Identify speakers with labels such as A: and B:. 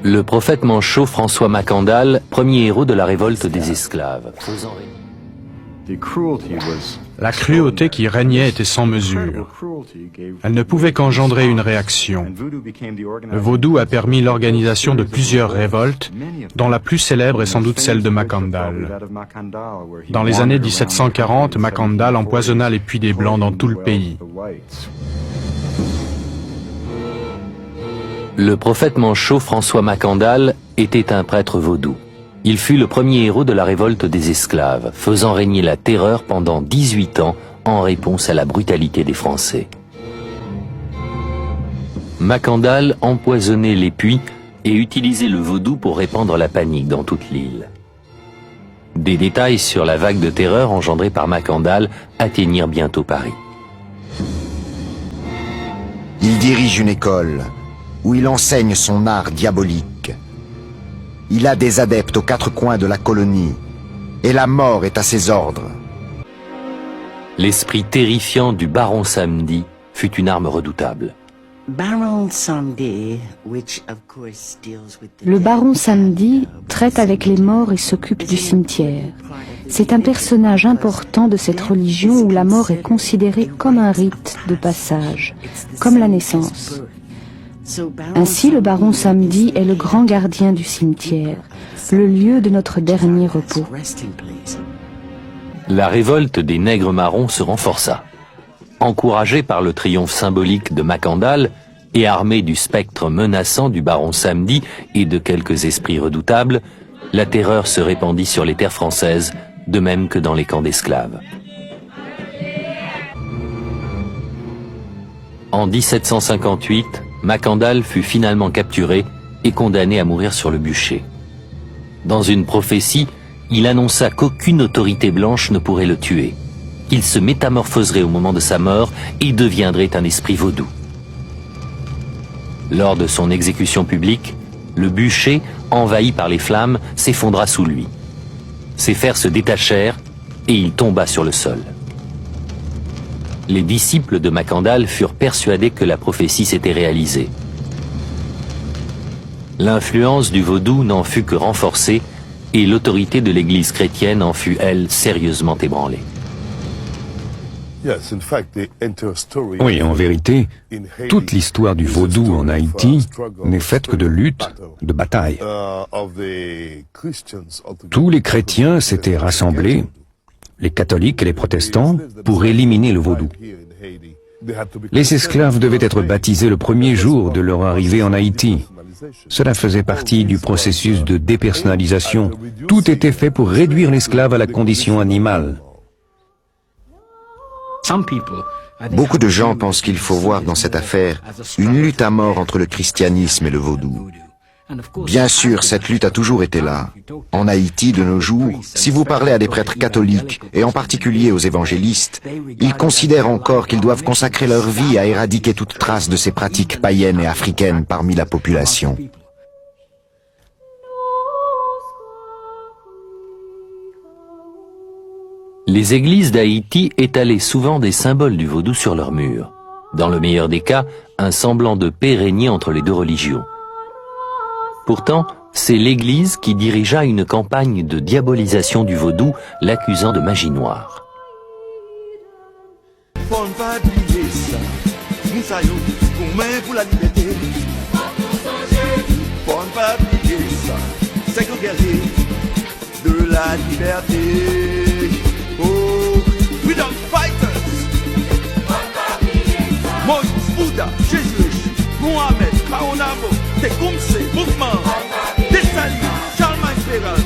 A: Le prophète manchot François Mackandal, premier héros de la révolte des esclaves.
B: La cruauté qui régnait était sans mesure. Elle ne pouvait qu'engendrer une réaction. Le vaudou a permis l'organisation de plusieurs révoltes, dont la plus célèbre est sans doute celle de Mackandal. Dans les années 1740, Mackandal empoisonna les puits des Blancs dans tout le pays.
A: Le prophète manchot François Mackandal était un prêtre vaudou. Il fut le premier héros de la révolte des esclaves, faisant régner la terreur pendant 18 ans en réponse à la brutalité des Français. Mackandal empoisonnait les puits et utilisait le vaudou pour répandre la panique dans toute l'île. Des détails sur la vague de terreur engendrée par Mackandal atteignirent bientôt Paris.
C: Il dirige une école où il enseigne son art diabolique. Il a des adeptes aux quatre coins de la colonie, et la mort est à ses ordres.
A: L'esprit terrifiant du baron Samedi fut une arme redoutable.
D: Le baron Samedi traite avec les morts et s'occupe du cimetière. C'est un personnage important de cette religion où la mort est considérée comme un rite de passage, comme la naissance. Ainsi, le baron Samedi est le grand gardien du cimetière, le lieu de notre dernier repos.
A: La révolte des nègres marrons se renforça. Encouragé par le triomphe symbolique de Mackandal et armé du spectre menaçant du baron Samedi et de quelques esprits redoutables, la terreur se répandit sur les terres françaises, de même que dans les camps d'esclaves. En 1758, Mackandal fut finalement capturé et condamné à mourir sur le bûcher. Dans une prophétie, il annonça qu'aucune autorité blanche ne pourrait le tuer, qu'il se métamorphoserait au moment de sa mort et deviendrait un esprit vaudou. Lors de son exécution publique, le bûcher, envahi par les flammes, s'effondra sous lui. Ses fers se détachèrent et il tomba sur le sol. Les disciples de Mackandal furent persuadés que la prophétie s'était réalisée. L'influence du vaudou n'en fut que renforcée et l'autorité de l'Église chrétienne en fut, elle, sérieusement ébranlée.
E: Oui, en vérité, toute l'histoire du vaudou en Haïti n'est faite que de luttes, de batailles. Tous les chrétiens s'étaient rassemblés, les catholiques et les protestants, pour éliminer le vaudou. Les esclaves devaient être baptisés le premier jour de leur arrivée en Haïti. Cela faisait partie du processus de dépersonnalisation. Tout était fait pour réduire l'esclave à la condition animale.
C: Beaucoup de gens pensent qu'il faut voir dans cette affaire une lutte à mort entre le christianisme et le vaudou. Bien sûr, cette lutte a toujours été là. En Haïti, de nos jours, si vous parlez à des prêtres catholiques, et en particulier aux évangélistes, ils considèrent encore qu'ils doivent consacrer leur vie à éradiquer toute trace de ces pratiques païennes et africaines parmi la population.
A: Les églises d'Haïti étalaient souvent des symboles du vaudou sur leurs murs. Dans le meilleur des cas, un semblant de paix régnait entre les deux religions. Pourtant, c'est l'Église qui dirigea une campagne de diabolisation du vaudou, l'accusant de magie noire.
F: Mohamed, Kaonabo, Tecumseh, Mouvement, Dessalines, Charlemagne Féral,